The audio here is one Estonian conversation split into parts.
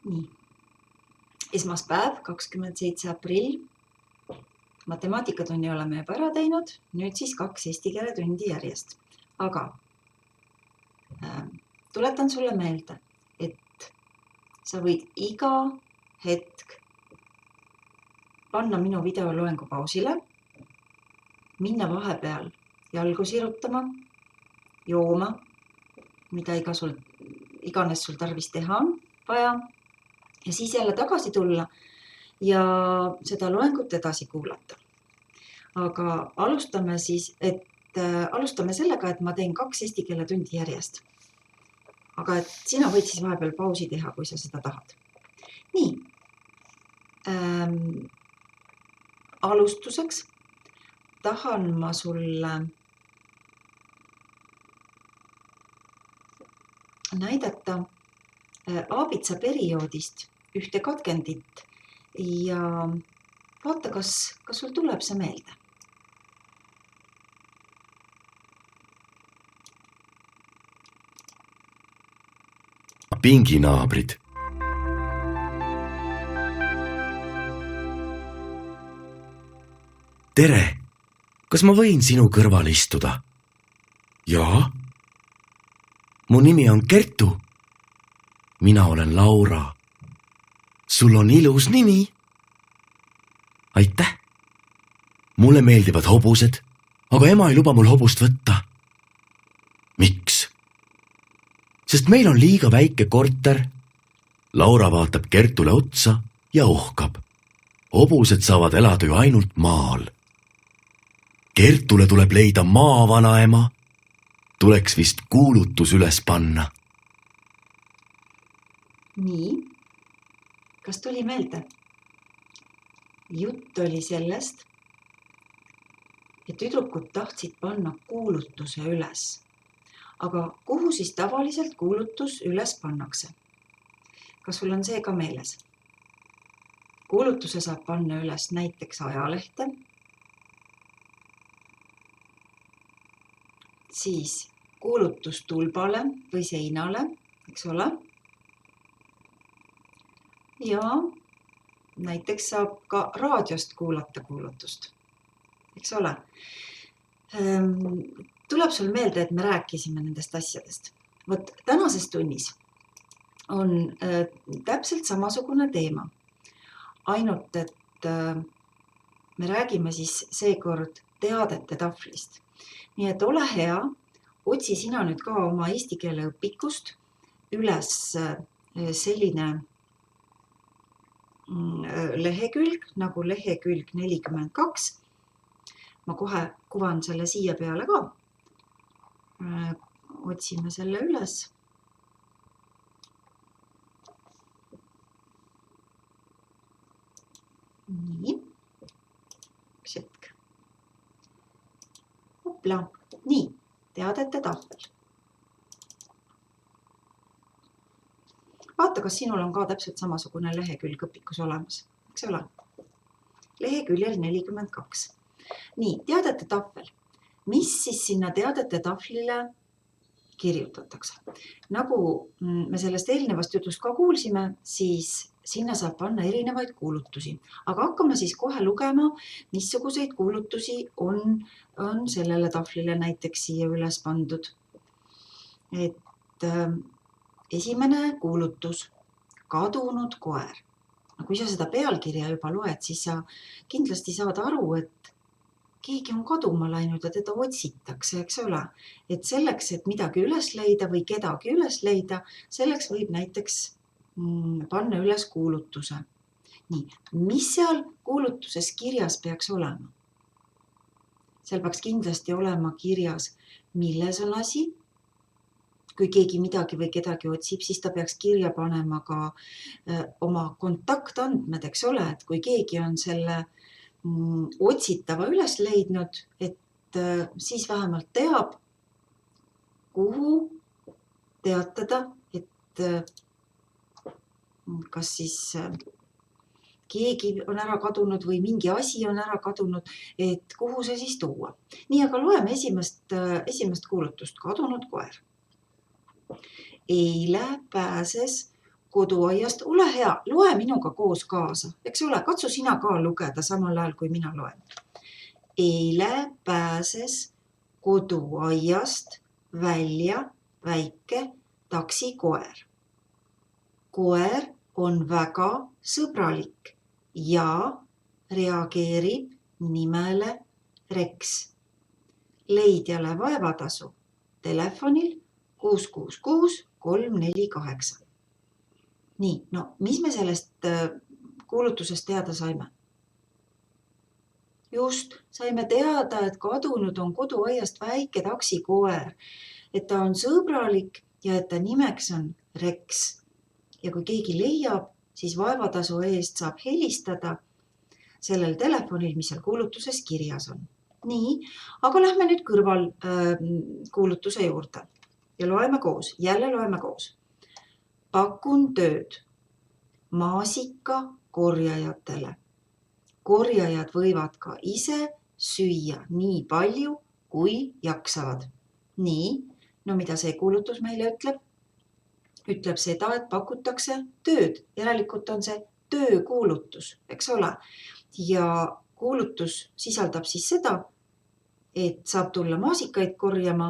Nii. Esmaspäev, 27. aprill. Matemaatikatunnි oleme juba ära teinud. Nüüd siis 2 eesti keele tundi järjest. Aga tuletan sulle meelde, et sa võid iga hetk panna minu videoloengu pausile, minna vahepeal jalgu sirutama, jooma, mida iganes sul tarvis teha on vaja, ja siis jälle tagasi tulla ja seda loengut edasi kuulata. Aga alustame sellega, et ma teen 2 eesti keele tundi järjest. Aga et sina võid siis vahepeal pausi teha, kui sa seda tahad. Nii. Alustuseks tahan ma sulle näidata aabitsa perioodist ühte katkendit ja vaata, kas sul tuleb see meelde. Pinginaabrid. Tere, kas ma võin sinu kõrval istuda? Jaa. Mu nimi on Kertu. Mina olen Laura. Sul on ilus nimi. Aitäh. Mulle meeldivad hobused, aga ema ei luba mul hobust võtta. Miks? Sest meil on liiga väike korter. Laura vaatab Kertule otsa ja uhkab. Hobused saavad elada ju ainult maal. Kertule tuleb leida maavanaema. Tuleks vist kuulutus üles panna. Nii, kas tuli meelde? Jutt oli sellest, et tüdrukud tahtsid panna kuulutuse üles. Aga kuhu siis tavaliselt kuulutus üles pannakse? Kas sul on see ka meeles? Kuulutuse saab panna üles näiteks ajalehte, siis kuulutustulbale või seinale, eks ole. Ja näiteks saab ka raadiost kuulata kuulutust, eks ole. Tuleb sul meelde, et me rääkisime nendest asjadest. Võt, tänases tunnis on täpselt samasugune teema. Ainult, et me räägime siis seekord teadete tahvlist. Nii et ole hea, otsi sina nüüd ka oma eesti keele õpikust üles selline lehekülg, nagu lehekülg 42. Ma kohe kuvan selle siia peale ka. Otsime selle üles. Nii. Üks hetk. Hopla. Nii, teadete tahvel. Vaata, kas sinul on ka täpselt samasugune lehekülg õpikus olemas. Eks ole? Leheküljel 42. Nii, teadete tahvel. Mis siis sinna teadete tahvlile kirjutatakse? Nagu me sellest eelnevast jutust ka kuulsime, siis sinna saab panna erinevaid kuulutusi. Aga hakkame siis kohe lugema, missuguseid kuulutusi on sellele tahvlile näiteks siia üles pandud. Et esimene kuulutus, kadunud koer. Kui sa seda pealkirja juba loed, siis sa kindlasti saad aru, et keegi on kaduma läinud ja teda otsitakse, eks ole. Et selleks, et midagi üles leida või kedagi üles leida, selleks võib näiteks panna üles kuulutuse. Nii, mis seal kuulutuses kirjas peaks olema? Seal peaks kindlasti olema kirjas, milles on asi. Kui keegi midagi või kedagi otsib, siis ta peaks kirja panema ka oma kontaktandmed, eks ole, et kui keegi on selle otsitava üles leidnud, et siis vähemalt teab, kuhu teatada, et kas siis keegi on ära kadunud või mingi asi on ära kadunud, et kuhu see siis tuua. Nii, aga loeme esimest kuulutust, kadunud koer. Eile pääses koduaiast, ole hea, loe minuga koos kaasa, eks ole, katsu sina ka lugeda samal ajal, kui mina loen. Eile pääses koduaiast välja väike taksikoer. Koer on väga sõbralik ja reageerib nimele Rex. Leidjale vaevatasu telefonil 666 348. Nii, no mis me sellest kuulutusest teada saime? Just, saime teada, et kadunud on koduaiast väike taksikoer, et ta on sõbralik ja et ta nimeks on Rex. Ja kui keegi leiab, siis vaevatasu eest saab helistada sellel telefonil, mis seal kuulutuses kirjas on. Nii, aga lähme nüüd kõrval kuulutuse juurde ja loeme koos, jälle loeme koos. Pakun tööd maasika korjajatele. Korjajad võivad ka ise süüa nii palju, kui jaksavad. Nii, no mida see kuulutus meile ütleb? Ütleb seda, et pakutakse tööd. Järelikult on see töökuulutus, eks ole. Ja kuulutus sisaldab siis seda, et saab tulla maasikaid korjama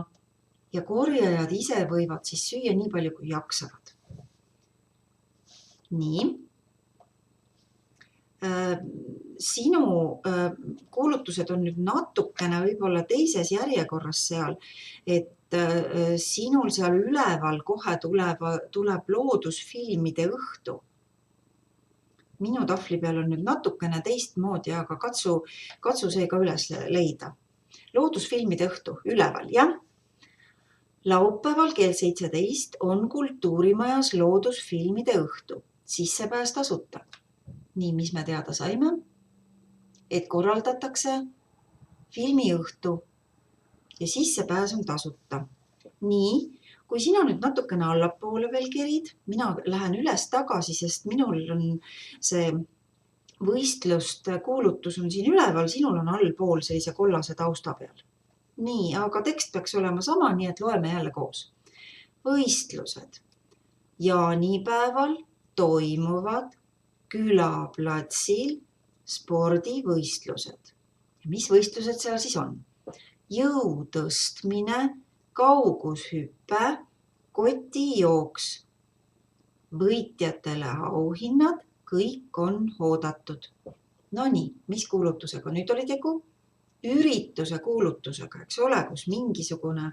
ja korjajad ise võivad siis süüa nii palju, kui jaksavad. Nii. Sinu kuulutused on nüüd natukene võib-olla teises järjekorras seal, et sinul seal üleval kohe tuleb loodusfilmide õhtu. Minu tahvli peal on nüüd natukene teistmoodi, aga katsu see ka üles leida. Loodusfilmide õhtu üleval, jah? Laupäeval kell 17 on kultuurimajas loodusfilmide õhtu. Sissepääs tasuta. Nii, mis me teada saime? Et korraldatakse filmiõhtu ja sissepääs on tasuta. Nii, kui sina nüüd natukene allapoole veel kerid, mina lähen üles tagasi, sest minul on see võistluste kuulutus on siin üleval, sinul on allpool sellise kollase tausta peal. Nii, aga tekst peaks olema sama, nii et loeme jälle koos. Võistlused. Jaanipäeval toimuvad külaplatsil spordivõistlused. Mis võistlused seal siis on? Jõutõstmine, kaugushüpe, kotijooks. Võitjatele auhinnad, kõik on oodatud. No nii, mis kuulutusega nüüd oli tegu? Ürituse kuulutusega, eks ole, kus mingisugune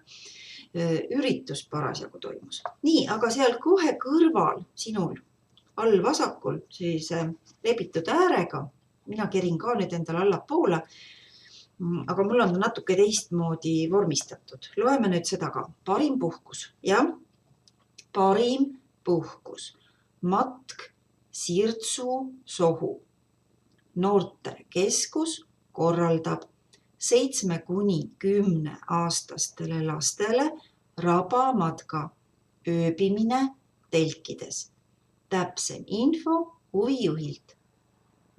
üritus parasjagu toimus. Nii, aga seal kohe kõrval sinul all vasakul siis lepitud äärega, mina kerin ka nüüd endale allapoole, aga mul on natuke teistmoodi vormistatud. Loeme nüüd seda ka. Parim puhkus, jah? Parim puhkus. Matk Sirtsu sohu. Noortekeskus korraldab 7–10 aastastele lastele rabamatka ööbimine telkides. Täpsem info huvijuhilt.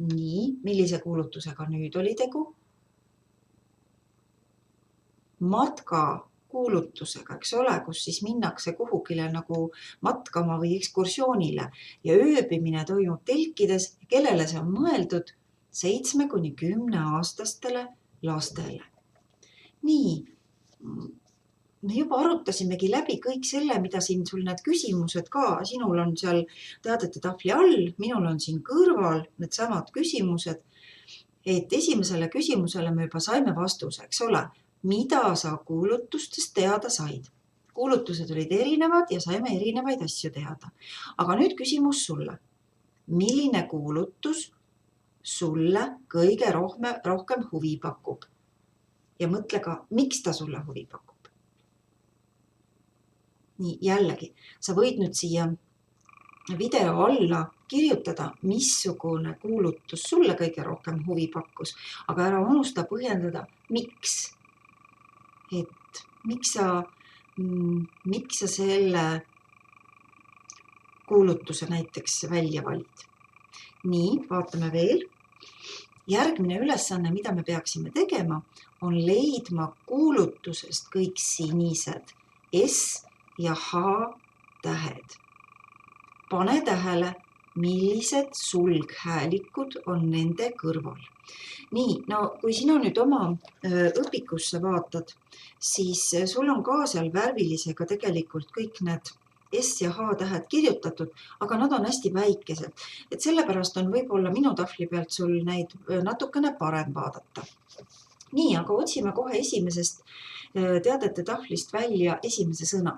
Nii, millise kuulutusega nüüd oli tegu? Matka kuulutusega, eks ole, kus siis minnakse kuhugile nagu matkama või ekskursioonile ja ööbimine toimub telkides, kellele see on mõeldud 7–10 aastastele lastele. Nii, me juba arutasimegi läbi kõik selle, mida siin sul need küsimused ka, sinul on seal teadete tahvli all, minul on siin kõrval need samad küsimused, et esimesele küsimusele me juba saime vastuse, eks ole, mida sa kuulutustest teada said. Kuulutused olid erinevad ja saime erinevaid asju teada. Aga nüüd küsimus sulle. Milline kuulutus sulle kõige rohkem huvi pakub? Ja mõtle ka, miks ta sulle huvi pakub? Nii, jällegi, sa võid nüüd siia video alla kirjutada, missugune kuulutus sulle kõige rohkem huvi pakkus, aga ära unusta põhjendada, miks. Et miks sa selle kuulutuse näiteks välja valid. Nii, vaatame veel. Järgmine ülesanne, mida me peaksime tegema, on leidma kuulutusest kõik sinised S ja H tähed. pane tähele, millised sulghäälikud on nende kõrval. Nii, no kui sina nüüd oma õpikusse vaatad, siis sul on ka seal värvilisega tegelikult kõik need S ja H tähed kirjutatud, aga nad on hästi väikesed. Et sellepärast on võib-olla minu tahvli pealt sul neid natukene parem vaadata. Nii, aga otsime kohe esimesest teadete tahvlist välja esimese sõna.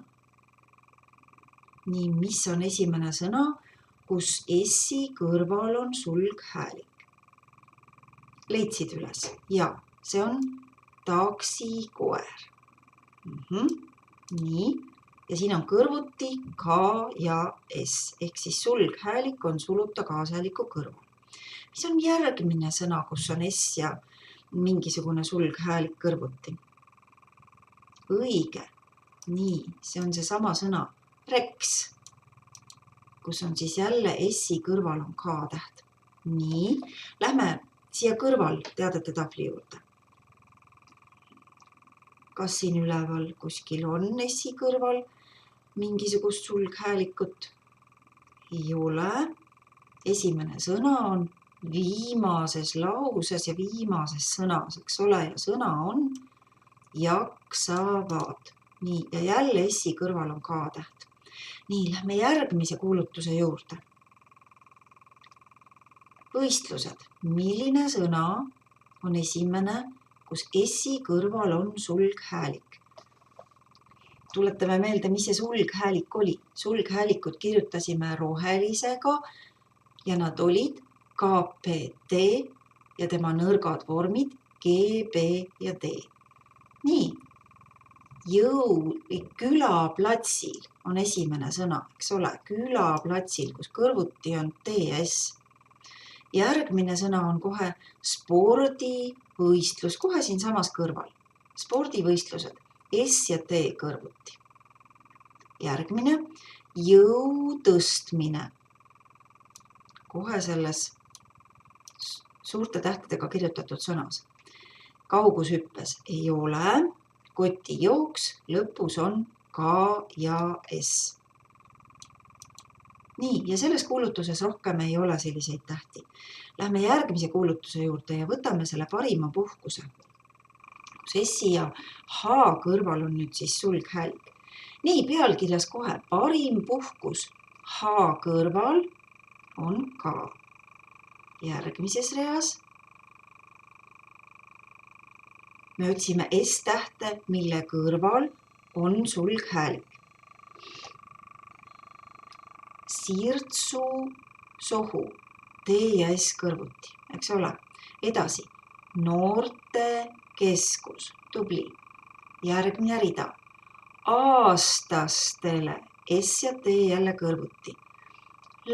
Nii, mis on esimene sõna, kus S-i kõrval on sulghäälik? Leidsid üles? Ja, see on taksikoer. Nii, ja siin on kõrvuti K ja S, ehk siis sulghäälik on suluta kaashääliku kõrval. Mis on järgmine sõna, kus on S ja mingisugune sulghäälik kõrvuti? Õige. Nii, see on see sama sõna reks, kus on siis jälle S-i kõrval on K täht. Nii, lähme siia kõrval teadete tahvli juurde. Kas siin üleval kuskil on S-i kõrval mingisugust sulghäälikut? Ei ole. Esimene sõna on viimases lauses ja viimases sõnas, eks ole, ja sõna on jaksavad. Nii, ja jälle S-i kõrval on K täht. Nii, lähme järgmise kuulutuse juurde. Võistlused. Milline sõna on esimene, kus S-i kõrval on sulghäälik? Tuletame meelde, mis see sulghäälik oli. Sulghäälikud kirjutasime rohelisega ja nad olid KPT ja tema nõrgad vormid G, B ja D. Nii, külaplatsil on esimene sõna, eks ole, külaplatsil, kus kõrvuti on T ja S. Järgmine sõna on kohe spordivõistlus, kohe siin samas kõrval. Spordivõistlused, S ja T kõrvuti. Järgmine, jõu tõstmine. Kohe selles suurte tähtedega kirjutatud sõnas. Kaugushüppes ei ole, kotijooks, lõpus on K ja S. Nii, ja selles kuulutuses rohkem ei ole selliseid tähti. Lähme järgmise kuulutuse juurde ja võtame selle parima puhkuse, kus S-i ja H kõrval on nüüd siis sulghäälik. Nii, pealkirjas kohe parim puhkus H kõrval on K. Järgmises reas me otsime S-tähte, mille kõrval on sulghäälik. Sirtsu sohu, T ja S kõrvuti, eks ole. Edasi, noorte keskus, tubli. Järgmine rida, aastastele, S ja T jälle kõrvuti.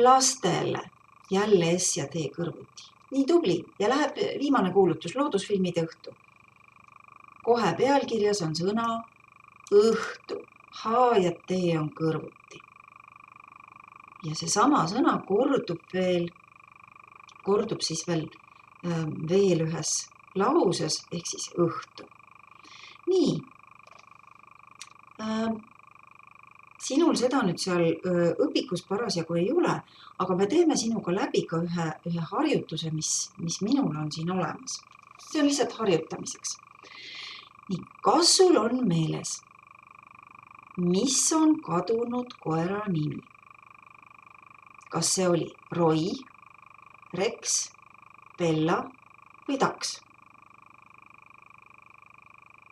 Lastele, jälle S ja T kõrvuti. Nii tubli ja läheb viimane kuulutus, loodusfilmide õhtu. Kohe pealkirjas on sõna õhtu, H ja T on kõrvuti. Ja see sama sõna kordub siis veel ühes lauses, ehk siis õhtu. Nii, sinul seda nüüd seal õpikus parasjagu ei ole, aga me teeme sinuga läbi ka ühe harjutuse, mis minul on siin olemas. See on lihtsalt harjutamiseks. Nii, kas sul on meeles, mis on kadunud koera nimi? Kas see oli Roi, Rex, Bella või Taks?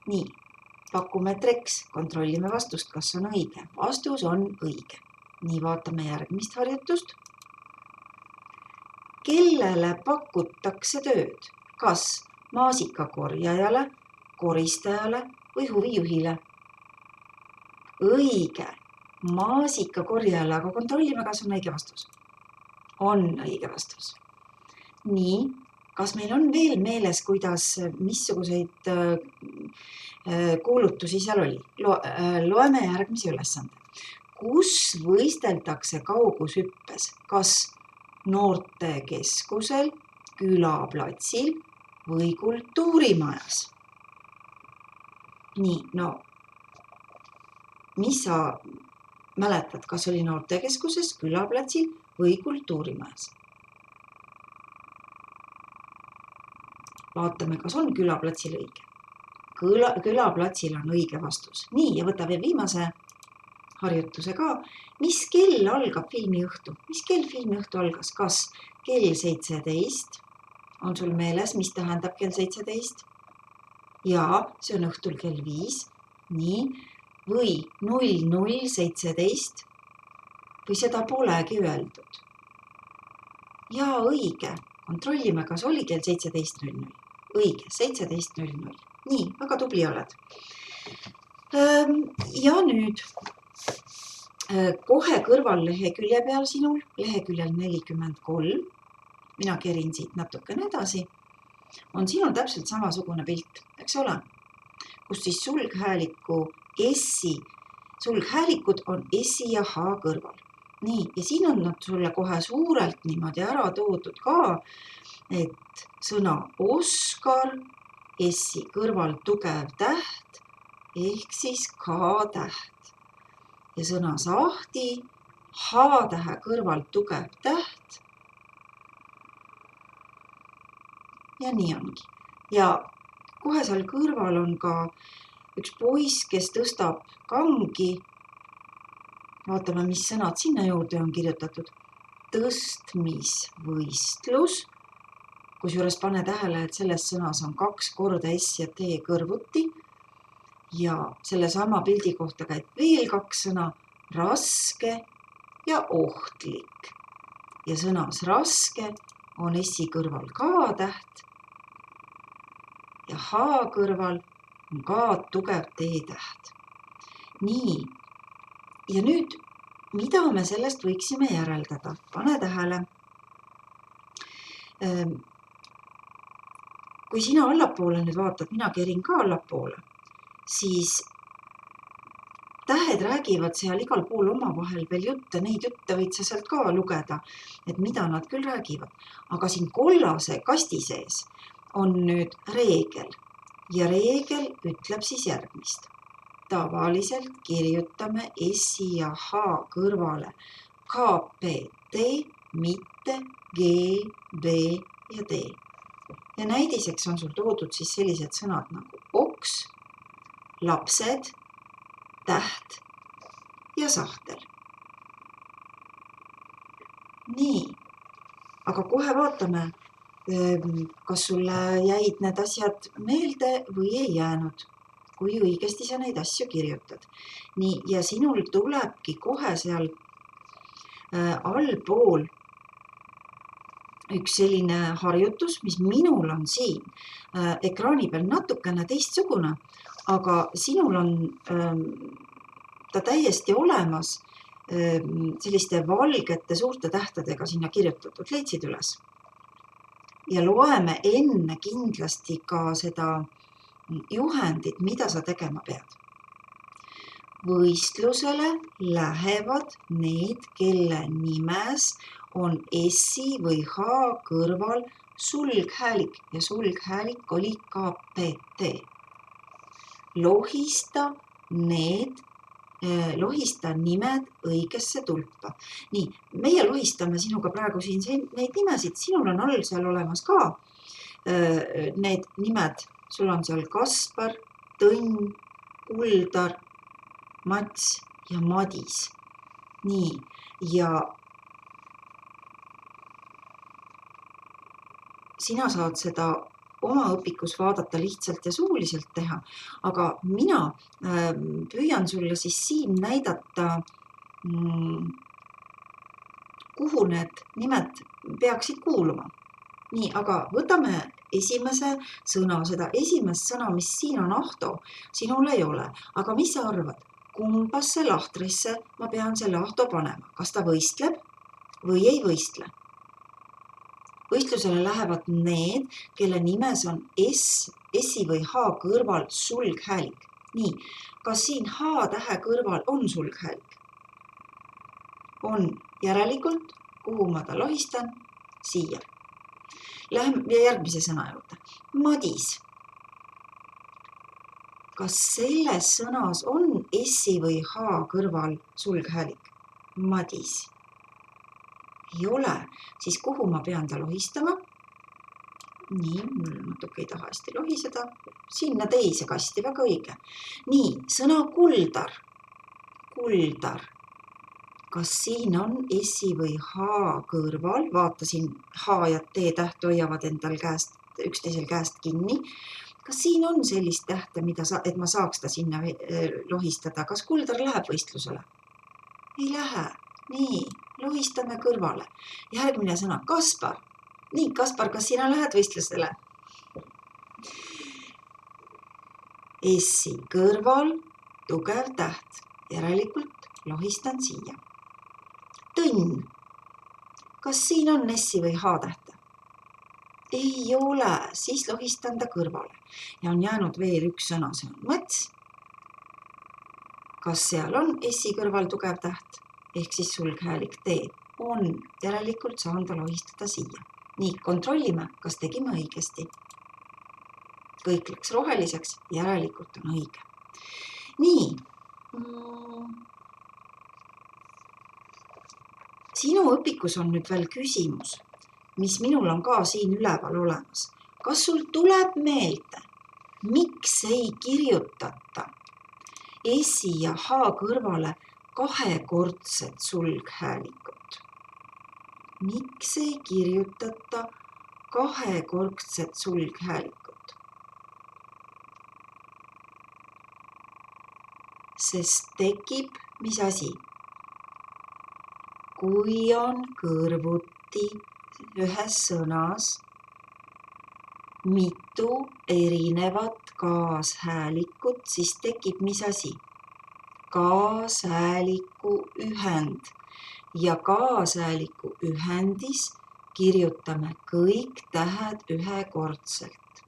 Nii, pakume Rex, kontrollime vastust, kas on õige. Vastus on õige. Nii, vaatame järgmist harjutust. Kellele pakutakse tööd? Kas maasikakorjajale, koristajale või huvijuhile? Õige. Maasikakorjajale, aga kontrollime, kas on õige vastus. On õige vastus. Nii, kas meil on veel meeles, missuguseid kuulutusi seal oli? Loeme järgmise ülesande. Kus võisteldakse kaugushüppes? Kas noortekeskusel, külaplatsil või kultuurimajas? Nii, no, mis sa mäletad, kas oli noortekeskuses, külaplatsil või kultuurimajas? Vaatame, kas on külaplatsil õige. Külaplatsil on õige vastus. Nii, ja võta veel viimase harjutuse ka. Mis kell algab filmiõhtu? Mis kell filmiõhtu algas? Kas kell 17? On sul meeles, mis tähendab kell 17? Jaa, see on õhtul kell 5. Nii, või 00:17 või seda polegi öeldud. Jaa, õige. Kontrollime, kas oli kell 17:00. Õige, 17:00. Nii, väga tubli oled. Ja nüüd kohe kõrvallehekülje peal sinul, leheküljel 43, mina kerin siit natukene edasi, on sinul täpselt samasugune pilt, eks ole? Kus siis sulghäälikud on S ja H kõrval. Nii, ja siin on nad sulle kohe suurelt niimoodi ära toodud ka, et sõna Oskar, S-i kõrval tugev täht, ehk siis K-täht. Ja sõna Sahti, H-tähe kõrval tugev täht. Ja nii ongi. Ja kohe seal kõrval on ka üks poiss, kes tõstab kangi. Vaatame, mis sõnad sinna juurde on kirjutatud. Tõstmisvõistlus. Kusjuures pane tähele, et selles sõnas on 2 korda S ja T kõrvuti. Ja selle sama pildi kohta käib veel 2 sõna. Raske ja ohtlik. Ja sõnas raske on S-i kõrval K-täht. Ja H kõrval on ka tugev T-täht. Nii. Ja nüüd, mida me sellest võiksime järeldada? Pane tähele. Kui sina allapoole nüüd vaatad, mina kerin ka allapoole, siis tähed räägivad seal igal pool omavahel veel jutte, neid jutte võid sa sealt ka lugeda, et mida nad küll räägivad. Aga siin kollase kasti sees on nüüd reegel ja reegel ütleb siis järgmist. Tavaliselt kirjutame S ja H kõrvale KPT, mitte G, B ja D. Ja näidiseks on sul toodud siis sellised sõnad nagu oks, lapsed, täht ja sahtel. Nii, aga kohe vaatame, kas sulle jäid need asjad meelde või ei jäänud. Kui õigesti sa neid asju kirjutad. Nii, ja sinul tulebki kohe seal allpool üks selline harjutus, mis minul on siin ekraani peal natukene teistsugune, aga sinul on ta täiesti olemas selliste valgete suurte tähtedega sinna kirjutatud. Leidsid üles? Ja loeme enne kindlasti ka seda juhendit, mida sa tegema pead. Võistlusele lähevad need, kelle nimes on S-i või H kõrval sulghäälik ja sulghäälik oli KPT. Lohista nimed õigesse tulpa. Nii, meie lohistame sinuga praegu siin neid nimesid, sinul on all seal olemas ka need nimed. Sul on seal Kaspar, Tõnn, Kuldar, Mats ja Madis. Nii, ja sina saad seda oma õpikus vaadata lihtsalt ja suuliselt teha, aga mina püüan sulle siis siin näidata, kuhu need nimed peaksid kuuluma. Nii, aga võtame esimese sõna, seda esimest sõna, mis siin on Ahto, sinul ei ole. Aga mis sa arvad, kumbasse lahtrisse ma pean selle Ahto panema? Kas ta võistleb või ei võistle? Võistlusele lähevad need, kelle nimes on S-i või H kõrval sulghäälik. Nii, kas siin H tähe kõrval on sulghäälik? On järelikult, kuhu ma ta lohistan? Siia. Läheme järgmise sõna juurde. Madis. kas selles sõnas on S-i või H kõrval sulghäälik? Madis. Ei ole, siis kuhu ma pean ta lohistama? Nii, mul natuke ei taha hästi lohiseda. Sinna teise kasti, väga õige. Nii, sõna kuldar. Kuldar. Kas siin on S-i või H kõrval? Vaatasin, H ja T täht hoiavad endal üksteisel käest kinni. Kas siin on sellist tähte, et ma saaks ta sinna lohistada? Kas kuldar läheb võistlusele? Ei lähe. Nii, lohistame kõrvale. Järgmine sõna, Kaspar. Nii, Kaspar, kas sina lähed võistlusele? S-i kõrval tugev täht. Järelikult lohistan siia. Tõnn. Kas siin on S-i või H tähte? Ei ole, siis lohistan ta kõrvale. Ja on jäänud veel üks sõna, see on Mats. Kas seal on S-i kõrval tugev täht? Ehk siis sulghäälik T. On, järelikult saan ta lohistada siia. Nii, kontrollime, kas tegime õigesti. Kõik läks roheliseks, järelikult on õige. Nii. Sinu õpikus on nüüd veel küsimus, mis minul on ka siin üleval olemas. Kas sul tuleb meelde, miks ei kirjutata S-i ja H kõrvale kahekordset sulghäälikut? Miks ei kirjutata kahekordset sulghäälikut? Sest tekib, mis asi? Kui on kõrvuti ühes sõnas mitu erinevat kaashäälikut, siis tekib, mis asi? Kaashääliku ühend. Ja kaashääliku ühendis kirjutame kõik tähed ühekordselt.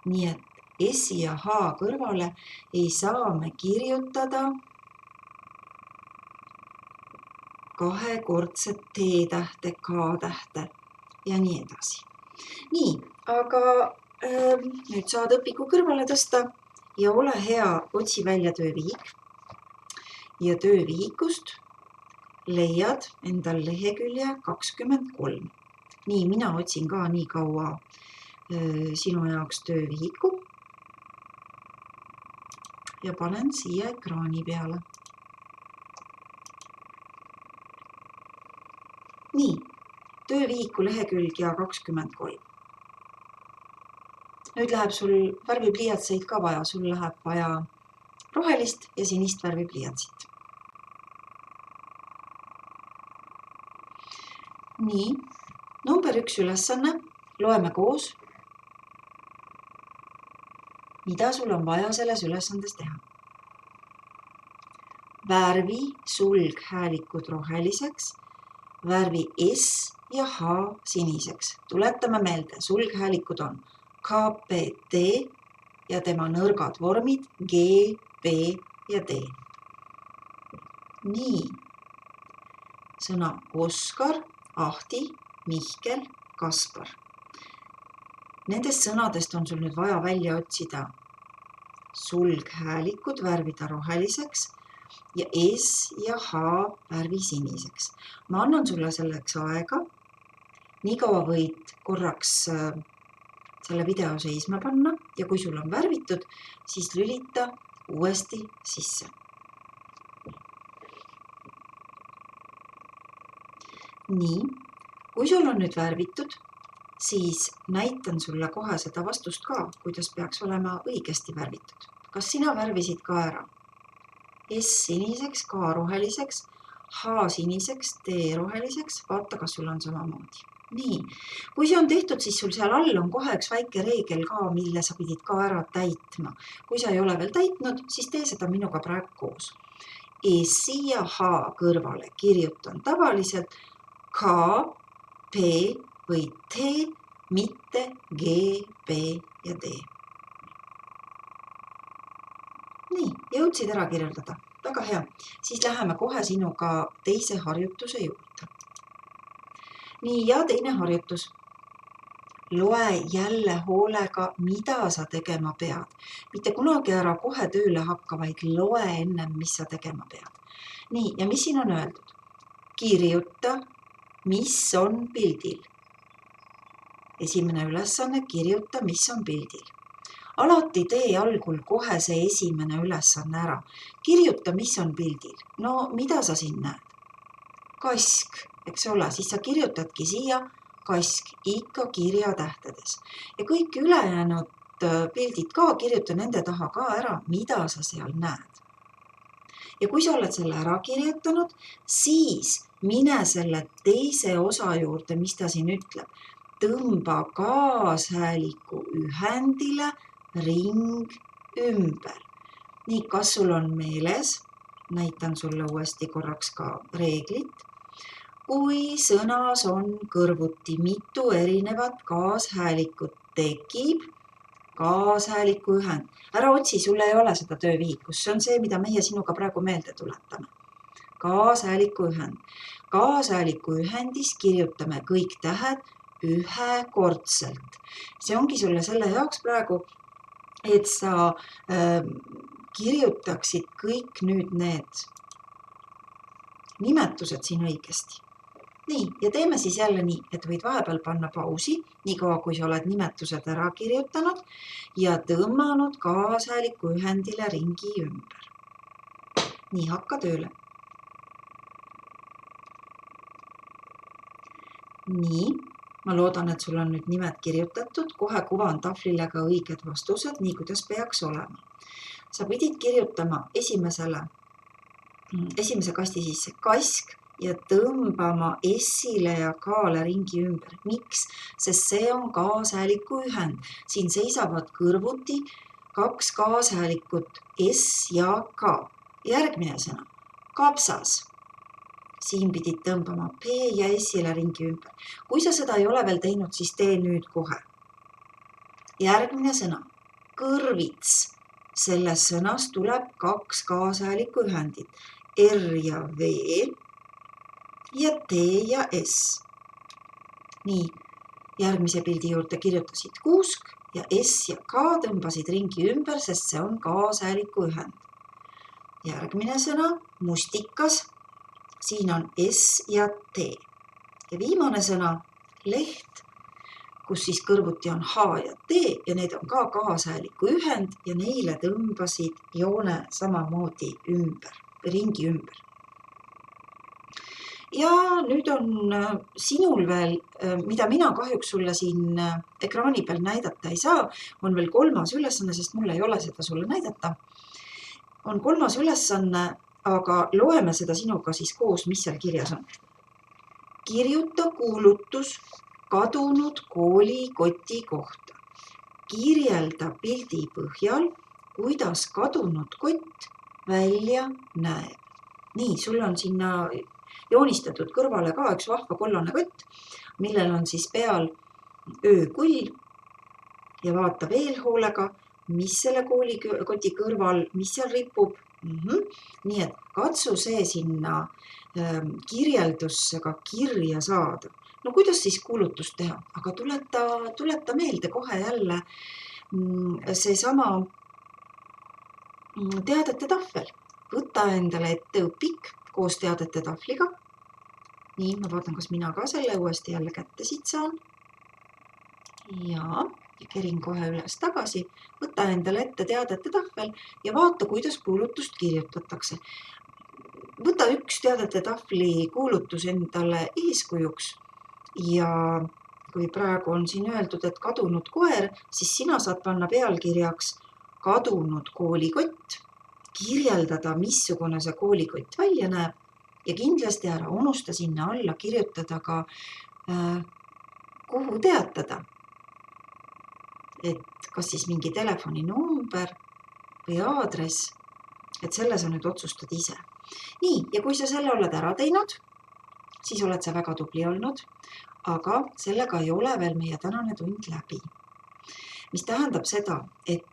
Nii et S ja H kõrvale ei saa me kirjutada kahekordset T-tähte, K-tähte ja nii edasi. Nii, aga nüüd saad õpiku kõrvale tõsta ja ole hea, otsi välja töövihik. Ja töövihikust leiad endal lehekülje 23. Nii, mina otsin ka nii kaua sinu jaoks töövihiku ja panen siia ekraani peale. Nii, töövihiku lehekülg ja 23. Nüüd läheb sul värvipliiatseid ka vaja, sul läheb vaja rohelist ja sinist värvipliiatsit. Nii, number 1 ülesanne, loeme koos, mida sul on vaja selles ülesandes teha. Värvi sulghäälikud roheliseks, värvi S ja H siniseks. Tuletame meelde, sulghäälikud on KPT ja tema nõrgad vormid G, B ja D. Nii, sõna Oskar, Ahti, Mihkel, Kaspar. Nendest sõnadest on sul nüüd vaja välja otsida sulghäälikud, värvida roheliseks ja S ja H värvi siniseks. Ma annan sulle selleks aega. Nii kaua võid korraks selle video seisma panna ja kui sul on värvitud, siis lülita uuesti sisse. Nii, kui sul on nüüd värvitud, siis näitan sulle kohe seda vastust ka, kuidas peaks olema õigesti värvitud. Kas sina värvisid ka ära? S siniseks, K roheliseks, H siniseks, T roheliseks, vaata, kas sul on samamoodi. Nii, kui see on tehtud, siis sul seal all on kohe üks väike reegel ka, mille sa pidid ka ära täitma. Kui sa ei ole veel täitnud, siis tee seda minuga praegu koos. S ja H kõrvale kirjutan tavaliselt K, P või T, mitte G, B ja D. Nii, jõudsid ära kirjeldada. Väga hea. Siis läheme kohe sinuga teise harjutuse juurde. Nii, ja teine harjutus. loe jälle hoolega, mida sa tegema pead. Mitte kunagi ära kohe tööle hakka, vaid loe ennem, mis sa tegema pead. Nii, ja mis siin on öeldud? Kirjuta, mis on pildil. Esimene ülesanne, kirjuta, mis on pildil. Alati tee algul kohe see esimene ülesanne ära. Kirjuta, mis on pildil. No mida sa siin näed? Kask, eks ole, siis sa kirjutadki siia kask ikka kirjatähtedes. Ja kõik ülejäänud pildid ka, kirjuta nende taha ka ära, mida sa seal näed. Ja kui sa oled selle ära kirjutanud, siis mine selle teise osa juurde, mis ta siin ütleb. Tõmba kaashääliku ühendile ring ümber. Nii, kas sul on meeles? Näitan sulle uuesti korraks ka reeglit. Kui sõnas on kõrvuti mitu erinevat kaashäälikut, tekib kaashääliku ühend. Ära otsi, sul ei ole seda töövihikus. See on see, mida meie sinuga praegu meelde tuletame. Kaashääliku ühend. Kaashääliku ühendis kirjutame kõik tähed ühekordselt. See ongi sulle selle jaoks praegu, et sa kirjutaksid kõik nüüd need nimetused siin õigesti. Nii, ja teeme siis jälle nii, et võid vahepeal panna pausi, niikaua kui sa oled nimetused ära kirjutanud ja tõmmanud kaashääliku ühendile ringi ümber. Nii, hakka tööle. Nii, ma loodan, et sul on nüüd nimed kirjutatud, kohe kuvan tahvlile ka õiged vastused, nii kuidas peaks olema. Sa pidid kirjutama esimese kasti sisse kask ja tõmbama S-ile ja K-le ringi ümber. Miks? Sest see on kaashääliku ühend. Siin seisavad kõrvuti kaks kaashäälikut S ja K. Järgmine sõna, kapsas. Siin pidid tõmbama P ja S-ile ringi ümber. Kui sa seda ei ole veel teinud, siis tee nüüd kohe. Järgmine sõna, kõrvits. Selles sõnas tuleb kaks kaashääliku ühendit. R ja V ja T ja S. Nii, järgmise pildi juurde kirjutasid kuusk ja S ja K tõmbasid ringi ümber, sest see on kaashääliku ühend. Järgmine sõna, mustikas. Siin on S ja T. Ja viimane sõna, leht, kus siis kõrvuti on H ja T ja need on ka kaashääliku ühend ja neile tõmbasid joone samamoodi ringi ümber. Ja nüüd on sinul veel, mida mina kahjuks sulle siin ekraani peal näidata ei saa, on veel kolmas ülesanne, sest mul ei ole seda sulle näidata. On kolmas ülesanne, aga loeme seda sinuga siis koos, mis seal kirjas on. Kirjuta kuulutus kadunud koolikoti kohta. Kirjelda pildi põhjal, kuidas kadunud kott välja näeb. Nii, sul on sinna joonistatud kõrvale ka üks vahva kollane kott, millel on siis peal öökull ja vaata veel hoolega, mis selle koolikoti kõrval, mis seal ripub. Nii et katsu see sinna kirjeldusse ka kirja saada. No kuidas siis kuulutust teha? Aga tuleta meelde kohe jälle seesama teadete tahvel. Võta endale ette õpik koos teadete tahvliga. Nii, ma vaatan, kas mina ka selle uuesti jälle kätte siit saan. Ja kerin kohe üles tagasi. Võta endale ette teadete tahvel ja vaata, kuidas kuulutust kirjutatakse. Võta üks teadete tahvli kuulutus endale eeskujuks ja kui praegu on siin öeldud, et kadunud koer, siis sina saad panna pealkirjaks kadunud koolikott, kirjeldada, missugune see koolikott välja näeb ja kindlasti ära unusta sinna alla kirjutada ka, kuhu teatada. Et kas siis mingi telefoninumber või aadress, et selle sa nüüd otsustad ise. Nii, ja kui sa selle oled ära teinud, siis oled sa väga tubli olnud, aga sellega ei ole veel meie tänane tund läbi. Mis tähendab seda, et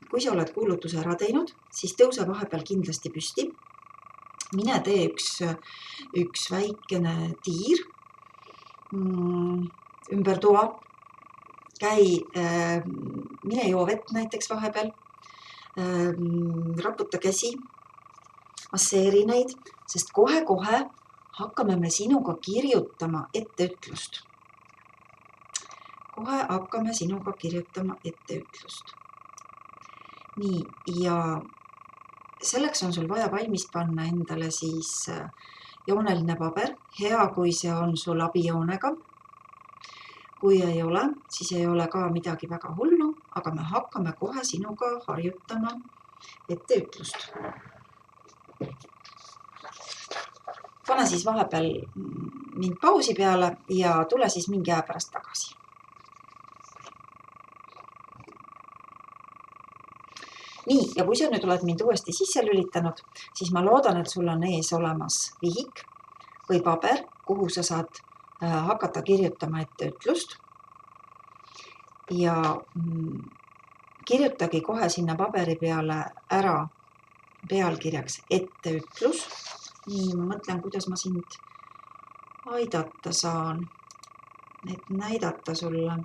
kui sa oled kuulutuse ära teinud, siis tõuse vahepeal kindlasti püsti. Mine tee üks väikene tiir ümber toa mine joo vett näiteks vahepeal, raputa käsi, masseeri neid, sest kohe-kohe hakkame me sinuga kirjutama etteütlust. Kohe hakkame sinuga kirjutama etteütlust. Nii, ja selleks on sul vaja valmis panna endale siis jooneline paber, hea kui see on sul abijoonega. Kui ei ole, siis ei ole ka midagi väga hullu, aga me hakkame kohe sinuga harjutama etteütlust. Pane siis vahepeal mind pausi peale ja tule siis mingi aja pärast tagasi. Nii, ja kui sa nüüd oled mind uuesti sisse lülitanud, siis ma loodan, et sul on ees olemas vihik või paber, kuhu sa saad hakata kirjutama etteütlust. Ja kirjutagi kohe sinna paberi peale ära pealkirjaks etteütlus. Nii, ma mõtlen, kuidas ma sind aidata saan, et näidata sulle.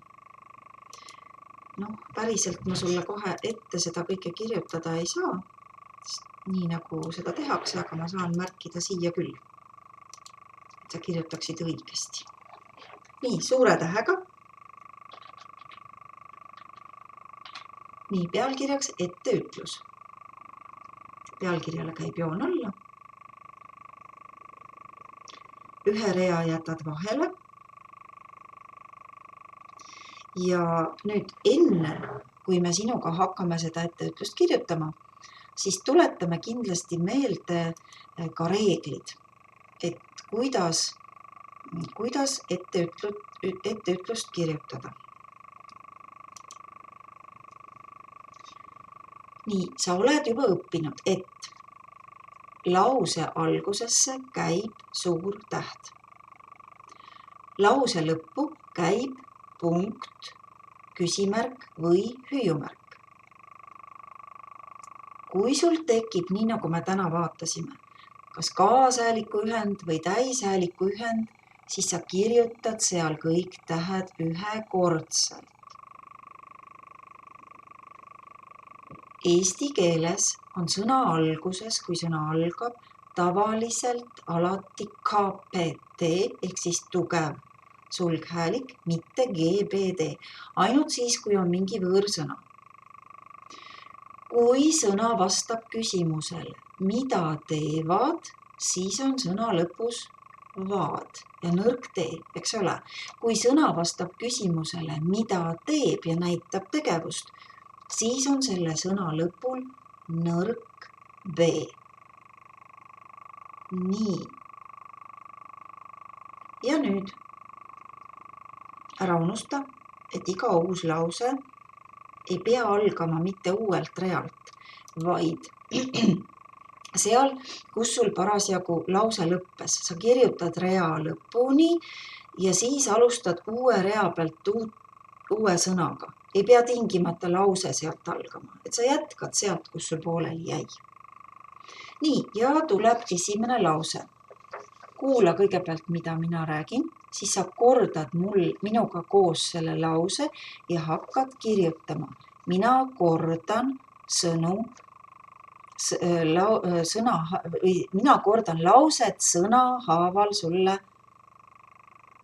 Päriselt ma sulle kohe ette seda kõike kirjutada ei saa, nii nagu seda tehakse, aga ma saan märkida siia küll, et sa kirjutaksid õigesti. Nii, suure tähega. Nii, pealkirjaks etteütlus. Pealkirjale käib joon alla. Ühe rea jätad vahele. Ja nüüd enne, kui me sinuga hakkame seda etteütlust kirjutama, siis tuletame kindlasti meelde ka reeglid, et kuidas etteütlust kirjutada. Nii, sa oled juba õppinud, et lause algusesse käib suur täht. Lause lõppu käib punkt, küsimärk või hüüumärk. Kui sul tekib, nii nagu me täna vaatasime, kas kaashääliku ühend või täishääliku ühend, siis sa kirjutad seal kõik tähed ühekordselt. Eesti keeles on sõna alguses, kui sõna algab, tavaliselt alati KPT ehk siis tugev sulghäälik, mitte GBD, ainult siis, kui on mingi võõrsõna. Kui sõna vastab küsimusele, mida teevad, siis on sõna lõpus vaad ja nõrk tee, eks ole. Kui sõna vastab küsimusele, mida teeb ja näitab tegevust, siis on selle sõna lõpul nõrk B. Nii. Ja nüüd ära unusta, et iga uus lause ei pea algama mitte uuelt realt, vaid seal, kus sul parasjagu lause lõppes. Sa kirjutad rea lõpuni ja siis alustad uue rea pealt uue sõnaga. Ei pea tingimata lause sealt algama, et sa jätkad sealt, kus sul pooleli jäi. Nii, ja tuleb esimene lause. Kuula kõigepealt, mida mina räägin, siis sa kordad minuga koos selle lause ja hakkad kirjutama. Mina kordan mina kordan lauset sõnahaaval sulle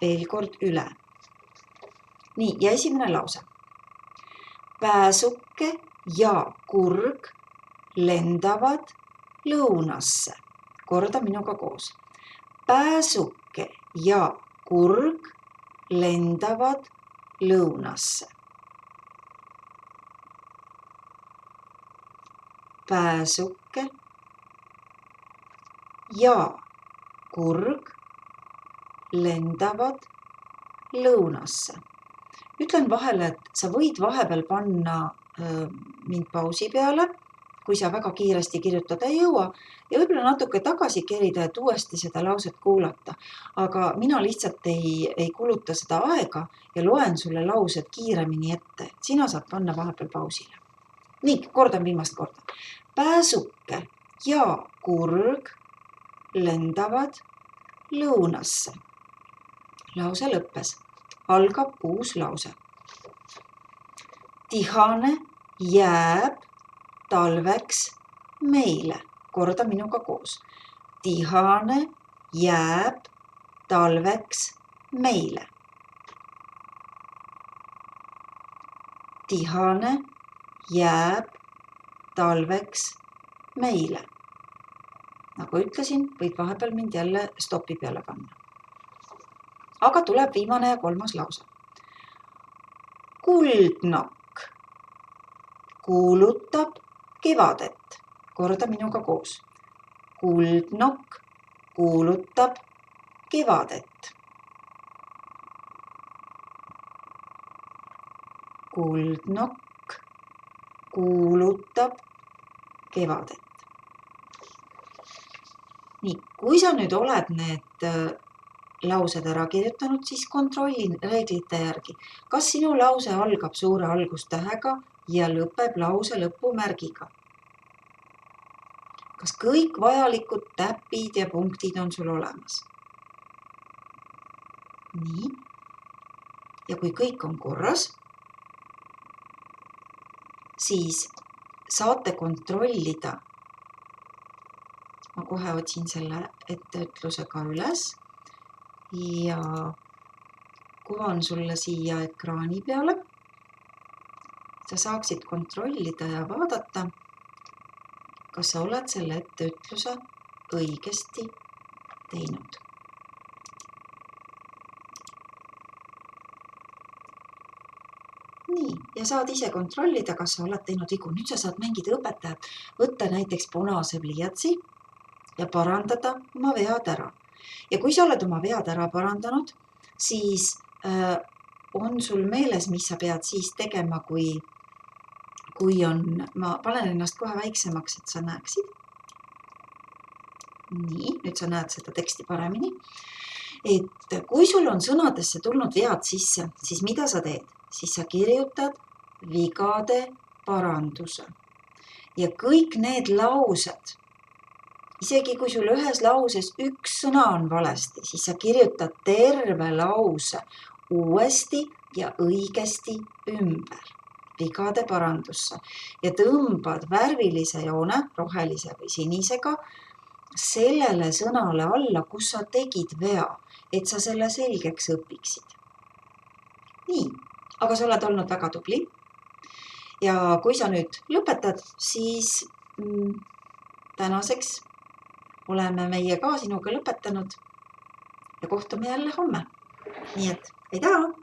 veel kord üle. Nii, ja esimene lause. Pääsuke ja kurg lendavad lõunasse. Korda minuga koos. Pääsuke ja kurg lendavad lõunasse. Pääsuke ja kurg lendavad lõunasse. Ütlen vahele, et sa võid vahepeal panna mind pausi peale, kui sa väga kiiresti kirjutada ei jõua ja võib-olla natuke tagasi kerida, et uuesti seda lauset kuulata. Aga mina lihtsalt ei kuluta seda aega ja loen sulle laused kiiremini ette. Sina saad panna vahepeal pausile. Nii, kordan viimast korda. Pääsuke ja kurg lendavad lõunasse. Lause lõppes. Algab uus lause. tihane jääb talveks meile. Korda minuga koos. Tihane jääb talveks meile. Tihane jääb talveks meile. Nagu ütlesin, võid vahepeal mind jälle stopi peale panna. Aga tuleb viimane ja 3. lause. Kuldnokk kuulutab kevadet. Korda minuga koos. Kuldnokk kuulutab kevadet. Kuldnokk kuulutab kevadet. Nii, kui sa nüüd oled need laused ära kirjutanud, siis kontrolli reeglite järgi. Kas sinu lause algab suure algustähega ja lõpeb lause lõpumärgiga? Kas kõik vajalikud täpid ja punktid on sul olemas? Nii. Ja kui kõik on korras, siis saate kontrollida. Ma kohe otsin selle etteütluse ka üles ja kuvan sulle siia ekraani peale. Sa saaksid kontrollida ja vaadata, kas sa oled selle etteütluse õigesti teinud. Nii, ja saad ise kontrollida, kas sa oled teinud vigu. Nüüd sa saad mängida õpetajat, võtta näiteks punase pliiatsi ja parandada oma vead ära. Ja kui sa oled oma vead ära parandanud, siis on sul meeles, mis sa pead siis tegema, kui on, ma panen ennast kohe väiksemaks, et sa näeksid. Nii, nüüd sa näed seda teksti paremini. Et kui sul on sõnadesse tulnud vead sisse, siis mida sa teed? Siis sa kirjutad vigade paranduse. Ja kõik need laused, isegi kui sul ühes lauses üks sõna on valesti, siis sa kirjutad terve lause uuesti ja õigesti ümber vigade parandusse ja tõmbad värvilise joone, rohelise või sinisega, sellele sõnale alla, kus sa tegid vea, et sa selle selgeks õpiksid. Nii, aga sa oled olnud väga tubli. Ja kui sa nüüd lõpetad, siis tänaseks oleme meie ka sinuga lõpetanud ja kohtume jälle homme. Nii et aitäh!